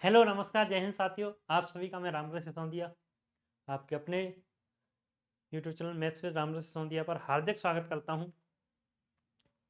Hello नमस्कार जय हिंद साथियों, आप सभी का मैं रामकृष्ण सिसोदिया आपके अपने YouTube channel maths with Ramkrishna Sisodia पर हार्दिक स्वागत करता हूं।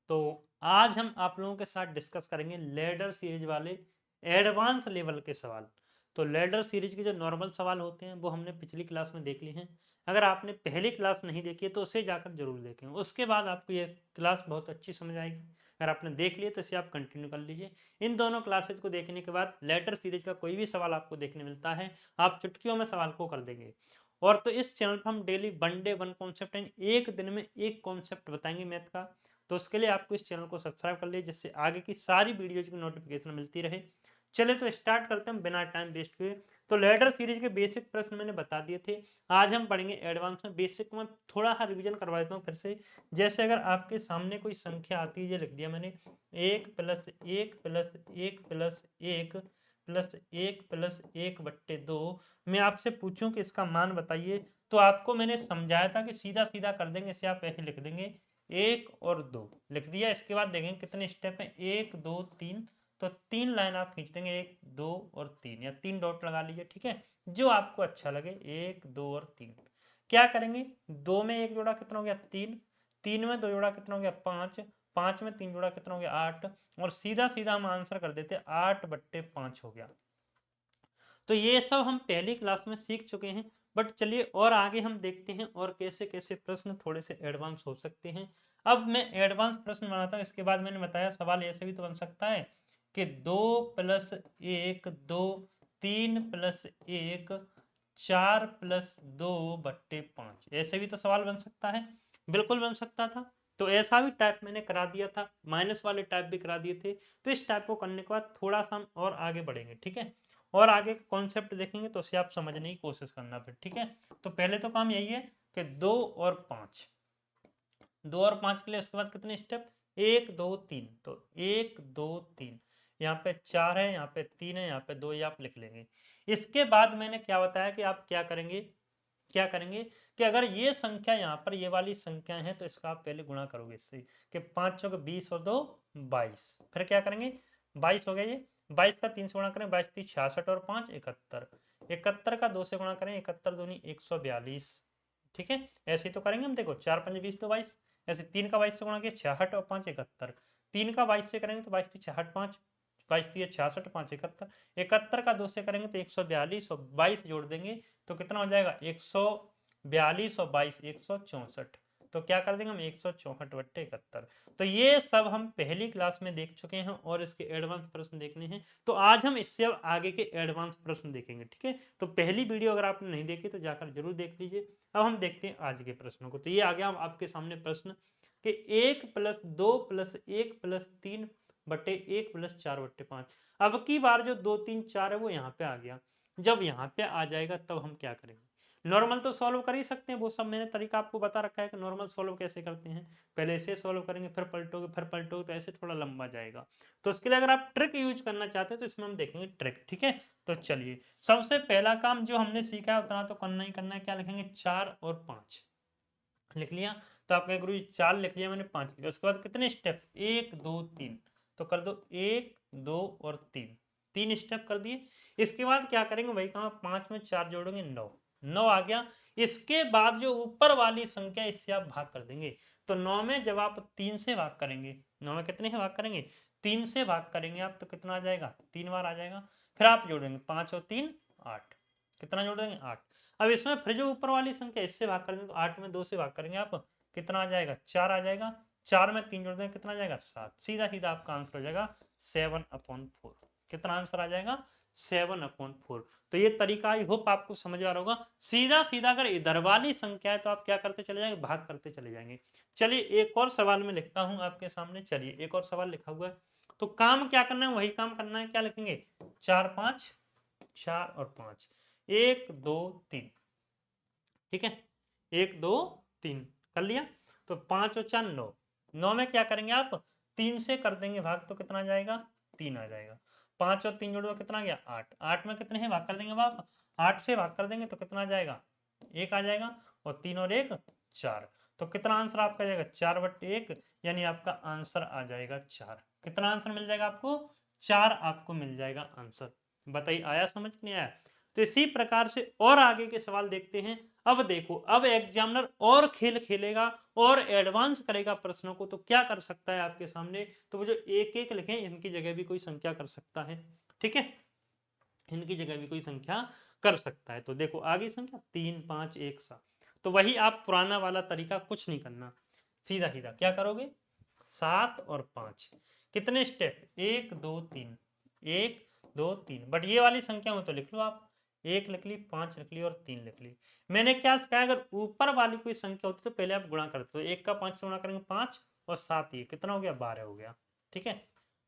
तो आज हम आप लोगों के साथ डिस्कस करेंगे लैडर सीरीज वाले एडवांस लेवल के सवाल। तो लैडर सीरीज के जो नॉर्मल सवाल होते हैं वो हमने पिछली क्लास में देख लिए हैं। अगर आपने पहली क्लास नहीं देखी है तो उसे जाकर जरूर देखें, उसके बाद आपको ये क्लास बहुत अच्छी समझ आएगी। अगर आपने देख लिया तो इसे आप कंटिन्यू कर लीजिए। इन दोनों क्लासेज को देखने के बाद लैडर सीरीज का कोई भी सवाल आपको देखने मिलता है, आप चुटकियों में सवाल को कर देंगे। और तो इस चैनल पर हम daily one day one concept एक दिन में एक कॉन्सेप्ट बताएंगे मैथ का। तो उसके लिए आपको इस चैनल को सब्सक्राइब कर लीजिए, जिससे आगे की सारी वीडियोज की नोटिफिकेशन मिलती रहे। चलिए तो स्टार्ट करते हैं बिना टाइम वेस्ट किए। तो लैडर सीरीज के बेसिक प्रश्न मैंने बता दिए थे, आज हम पढ़ेंगे एडवांस में। बेसिक में थोड़ा सा रिवीजन करवा देता हूँ फिर से। जैसे अगर आपके सामने कोई संख्या आती है, ये लिख दिया मैंने 1+1+1+1+1+1+1/2। मैं आपसे पूछूं कि इसका मान बताइए, तो आपको मैंने समझाया था कि सीधा सीधा कर देंगे, इसे आप ऐसे लिख देंगे 1 और 2 लिख दिया। इसके बाद देखेंगे कितने स्टेप हैं, 1 2 3। तो 3 लाइन आप खींच देंगे, 1 2 और 3, या 3 डॉट लगा लीजिए, ठीक है, जो आपको अच्छा लगे। 1 2 और 3 क्या करेंगे, 2 में 1 जोड़ा कितना हो गया 3, 3 में 2 जोड़ा कितना हो गया 5, 5 में 3 जोड़ा कितना हो गया 8, और सीधा सीधा हम आंसर कर देते 8/5 हो गया। तो ये सब हम पहली क्लास में सीख चुके हैं। बट चलिए और आगे हम देखते हैं और कैसे कैसे प्रश्न थोड़े से एडवांस हो सकते हैं। अब मैं एडवांस प्रश्न बनाता हूँ, इसके बाद मैंने बताया सवाल ऐसे भी तो बन सकता है कि 2+1 2, 3+1 4+2/5, ऐसे भी तो सवाल बन सकता है। बिल्कुल बन सकता था। तो ऐसा भी टाइप मैंने करा दिया था, माइनस वाले टाइप भी करा दिए थे। तो इस टाइप को करने के बाद थोड़ा सा हम और आगे बढ़ेंगे, ठीक है, और आगे का कॉन्सेप्ट देखेंगे तो उसे आप समझने की कोशिश करना फिर, ठीक है। तो पहले तो काम यही है कि 2 और 5 के लिए उसके बाद कितने स्टेप, 1 2 3। तो 1 2 3, यहाँ पे 4 है, यहाँ पे 3 है, यहाँ पे 2, ये आप लिख लेंगे। इसके बाद मैंने क्या बताया कि आप क्या करेंगे, क्या करेंगे कि अगर ये संख्या यहाँ पर ये वाली संख्या है तो इसका आप पहले गुणा करोगे इससे, कि 5 चौके 20 और 2 22। फिर क्या करेंगे, 22 हो गया, ये 22 का 3 से गुणा करें, 22 3 66 और 5 71, 71 का 2 से गुणा करें, 71 दूनी 142, ठीक है। ऐसे ही तो करेंगे हम, देखो 4 5 20 2 22। ऐसे 3 का 22 से गुणा किया 66 और 5 71, 3 का 22 से करेंगे तो 22 66 5, 22 66 5 71, 71 का 2 से करेंगे तो 142 और 22 जोड़ देंगे तो कितना हो जाएगा 142 और 22 164। तो क्या कर देंगे हम 164/71। तो ये सब हम पहली क्लास में देख चुके हैं और इसके एडवांस प्रश्न देखने हैं। तो आज हम इससे अब आगे के एडवांस प्रश्न देखेंगे, ठीक है। तो पहली वीडियो अगर आपने नहीं देखी तो जाकर जरूर देख लीजिए। अब हम देखते हैं आज के प्रश्नों को। तो ये आ गया आपके सामने प्रश्न कि 1+2+1+3/1+4/5। अब की बार जो 2 3 4 है वो यहाँ पे आ गया। जब यहाँ पे आ जाएगा तब हम क्या करेंगे, नॉर्मल तो सॉल्व कर ही सकते हैं, वो सब मैंने तरीका आपको बता रखा है कि नॉर्मल सॉल्व कैसे करते हैं। पहले इसे सॉल्व करेंगे, फिर पलटोगे तो ऐसे थोड़ा लंबा जाएगा। तो उसके लिए अगर आप ट्रिक यूज करना चाहते हैं तो इसमें हम देखेंगे ट्रिक, ठीक है। तो चलिए सबसे पहला काम जो हमने सीखा है उतना तो करना ही करना है। क्या लिखेंगे, 4 और 5 लिख लिया। तो आप कहें गुरु जी 4 लिख लिया मैंने, 5 लिख लिया। उसके बाद कितने स्टेप, 1 2 3। तो कर दो 1 2 और 3, 3 स्टेप कर दिए। इसके बाद क्या करेंगे, वही कहा 5 में 4 जोड़ेंगे 9, 9 आ गया। इसके बाद जो ऊपर वाली संख्या इससे आप भाग कर देंगे। तो 9 में जब आप 3 से भाग करेंगे, 9 में कितने से भाग करेंगे, 3 से भाग करेंगे आप, तो कितना आ जाएगा 3 बार आ जाएगा। फिर आप जोड़ेंगे 5 और 3 8, कितना जोड़ देंगे 8। अब इसमें फिर जो ऊपर वाली संख्या इससे भाग करेंगे तो 8 में 2 से भाग करेंगे आप, कितना आ जाएगा 4 आ जाएगा। 4 में 3 जोड़ देंगे कितना आ जाएगा 7। सीधा सीधा आपका आंसर हो जाएगा 7/4। कितना आंसर आ जाएगा 7/4। तो ये तरीका आई होप आपको समझ आ रहा होगा। सीधा सीधा अगर इधर वाली संख्या है तो आप क्या करते चले जाएंगे, भाग करते चले जाएंगे। चलिए एक और सवाल में लिखता हूं आपके सामने। चलिए एक और सवाल लिखा हुआ है, तो काम क्या करना है, वही काम करना है। क्या लिखेंगे, 4 5, 4 और 5, 1 2 3, ठीक है, 1 2 3 कर लिया। तो 5 और 4 9, 9 में क्या करेंगे आप, 3 से कर देंगे भाग तो कितना आ जाएगा 3 आ जाएगा। 5 और 3 जोड़ दो कितना आ गया 8, 8 में कितने हैं भाग कर देंगे आप, 8 से भाग कर देंगे तो कितना आ जाएगा 1 आ जाएगा। और 3 और 1 4। तो कितना आंसर आपका जाएगा 4/1, यानी आपका आंसर आ जाएगा 4। कितना आंसर मिल जाएगा आपको 4 आपको मिल जाएगा आंसर। बताइए आया समझ नहीं आया। तो इसी प्रकार से और आगे के सवाल देखते हैं। अब देखो, अब एग्जामिनर और खेल खेलेगा और एडवांस करेगा प्रश्नों को, तो क्या कर सकता है आपके सामने, तो वो जो एक एक लिखे इनकी जगह भी कोई संख्या कर सकता है। ठीक है, इनकी जगह भी कोई संख्या कर सकता है। तो देखो आगे संख्या 3 5 1 7। तो वही आप पुराना वाला तरीका, कुछ नहीं करना, सीधा सीधा क्या करोगे 7 और 5। कितने स्टेप 1 2 3 1 2 3। बट ये वाली संख्या में तो लिख लो आप, 1 लिख ली, 5 लिख ली और 3 लिख ली। मैंने क्या सिखाया, अगर ऊपर वाली कोई संख्या होती तो पहले आप गुणा करते, तो 1 का 5 से गुणा करेंगे 5 और 7 ये कितना हो गया 12 हो गया। ठीक है,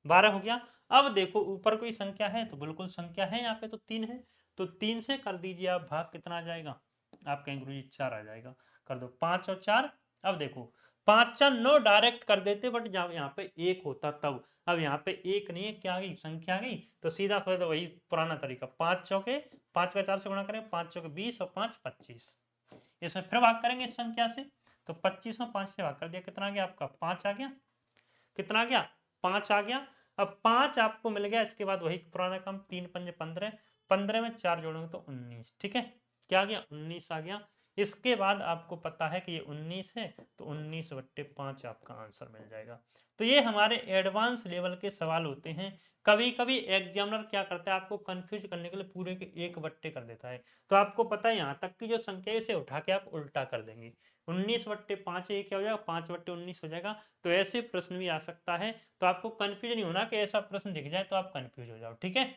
12 हो गया। अब देखो ऊपर कोई संख्या है तो बिल्कुल संख्या है यहाँ पे, तो 3 है, तो 3 से कर दीजिए आप भाग, कितना आ जाएगा आप कहेंगे गुरुजी 4 आ जाएगा। कर दो 5 और 4। अब देखो 5 4 9 डायरेक्ट कर देते, बट जब यहाँ पे 1 होता तब, अब यहाँ पे 1 नहीं है, क्या आ गई संख्या आ गई, तो सीधा फिर तो वही पुराना तरीका 5 चौके 5 का 4 से गुणा करें, 5 चौके 20 और 5 25। इसमें फिर भाग करेंगे इस संख्या से, तो 25 में 5 से भाग कर दिया, कितना आ गया आपका 5 आ गया। कितना आ गया 5 आ गया। अब 5 आपको मिल गया, इसके बाद वही पुराना काम 3 पंजे 15, 15 में 4 जोड़ेंगे तो 19। ठीक है, क्या आ गया 19 आ गया। इसके बाद आपको पता है कि ये 19 है, तो 19/5 आपका आंसर मिल जाएगा। तो ये हमारे एडवांस लेवल के सवाल होते हैं। कभी कभी एग्जामिनर क्या करता है, आपको कंफ्यूज करने के लिए पूरे के 1/, कर देता है। तो आपको पता है यहाँ तक की जो संख्या है इसे उठा के आप उल्टा कर देंगे, 19/5 ये क्या हो जाएगा 5/19 हो जाएगा। तो ऐसे प्रश्न भी आ सकता है। तो आपको कंफ्यूज नहीं होना कि ऐसा प्रश्न दिख जाए तो आप कंफ्यूज हो जाओ। ठीक है,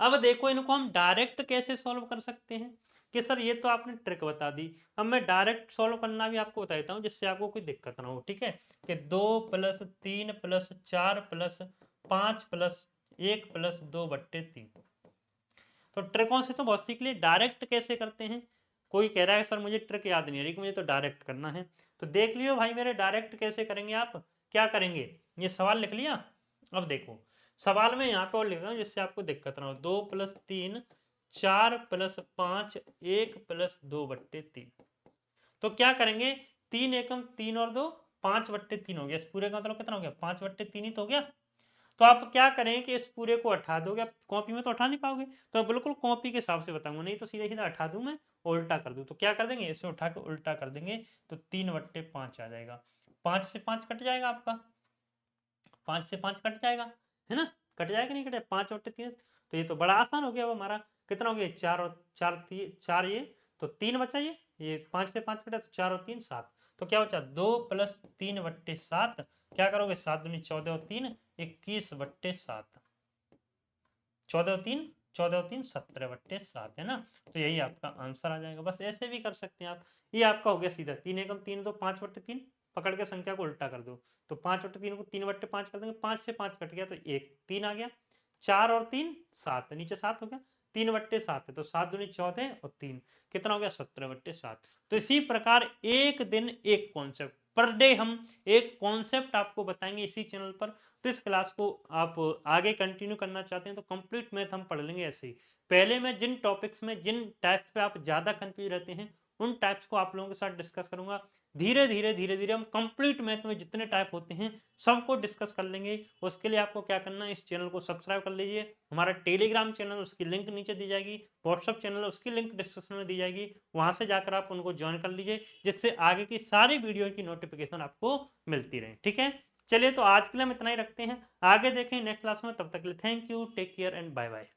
अब देखो इनको हम डायरेक्ट कैसे सॉल्व कर सकते हैं, कि सर ये तो आपने ट्रिक बता दी, अब मैं डायरेक्ट सॉल्व करना भी आपको बता देता हूँ जिससे आपको कोई दिक्कत ना हो। ठीक है, कि 2 + 3 + 4 + 5 + 1 + 2/3। तो ट्रिकों से तो बहुत सीख लिए, डायरेक्ट कैसे करते हैं। कोई कह रहा है सर मुझे ट्रिक याद नहीं आ रही, मुझे तो डायरेक्ट करना है। तो देख लियो भाई मेरे, डायरेक्ट कैसे करेंगे आप, क्या करेंगे, ये सवाल लिख लिया। अब देखो सवाल में यहाँ पे और लिख रहा हूँ जिससे आपको दिक्कत ना हो, 2 + 3 4 + 5 1 + 2/3। तो क्या करेंगे, 3 एकम 3 और 2 5/3 हो गया, इस पूरे का मतलब कितना हो गया 5/3 ही तो हो गया। तो आप क्या करें कि इस पूरे को हटा दोगे, आप कॉपी में तो हटा नहीं पाओगे, तो बिल्कुल कॉपी के हिसाब से बताऊंगा, नहीं तो सीधा सीधा हटा दूं मैं और उल्टा कर दूं। तो क्या कर देंगे, इसे उठा के उल्टा कर देंगे, तो 3/5 आ जाएगा। 5 से 5 कट जाएगा आपका, 5 से 5 कट जाएगा, है ना, कट जाएगा नहीं कटे 5/3। तो ये तो बड़ा आसान हो गया वो हमारा, कितना हो गया 4 और 4 4 ये, तो 3 बचा, ये 5 से 5 कटा तो 4 और 3 7। तो क्या बचा 2 + 3/7। क्या करोगे 7 दूनी 14 और 3 21/7, 14 और 3 14 और 3 17/7 है ना। तो यही आपका आंसर आ जाएगा। बस ऐसे भी कर सकते हैं आप। ये आपका हो गया सीधा, 3 एकम 3 2 5/3, पकड़ के संख्या को उल्टा कर दो, तो 5/3 को 3/5 कर देंगे, 5 से 5 कट गया तो 1 3 आ गया, 4 और 3 7, नीचे 7 हो गया, 3/7 है तो 7 दूनी 14 और 3 कितना हो गया 17/7। तो इसी प्रकार एक दिन एक कॉन्सेप्ट, पर डे हम एक कॉन्सेप्ट आपको बताएंगे इसी चैनल पर। तो इस क्लास को आप आगे कंटिन्यू करना चाहते हैं तो कंप्लीट मैथ हम पढ़ लेंगे ऐसे ही। पहले मैं जिन टॉपिक्स में जिन टाइप्स पे आप ज्यादा कंफ्यूज रहते हैं उन टाइप्स को आप लोगों के साथ डिस्कस करूंगा। धीरे धीरे हम कंप्लीट मैथ में जितने टाइप होते हैं सबको डिस्कस कर लेंगे। उसके लिए आपको क्या करना है, इस चैनल को सब्सक्राइब कर लीजिए, हमारा टेलीग्राम चैनल उसकी लिंक नीचे दी जाएगी, व्हाट्सअप चैनल उसकी लिंक डिस्क्रिप्शन में दी जाएगी, वहां से जाकर आप उनको ज्वाइन कर लीजिए, जिससे आगे की सारी वीडियो की नोटिफिकेशन आपको मिलती रहे। ठीक है, चलिए तो आज के लिए हम इतना ही रखते हैं, आगे देखें नेक्स्ट क्लास में, तब तक के लिए thank you, take care and bye bye.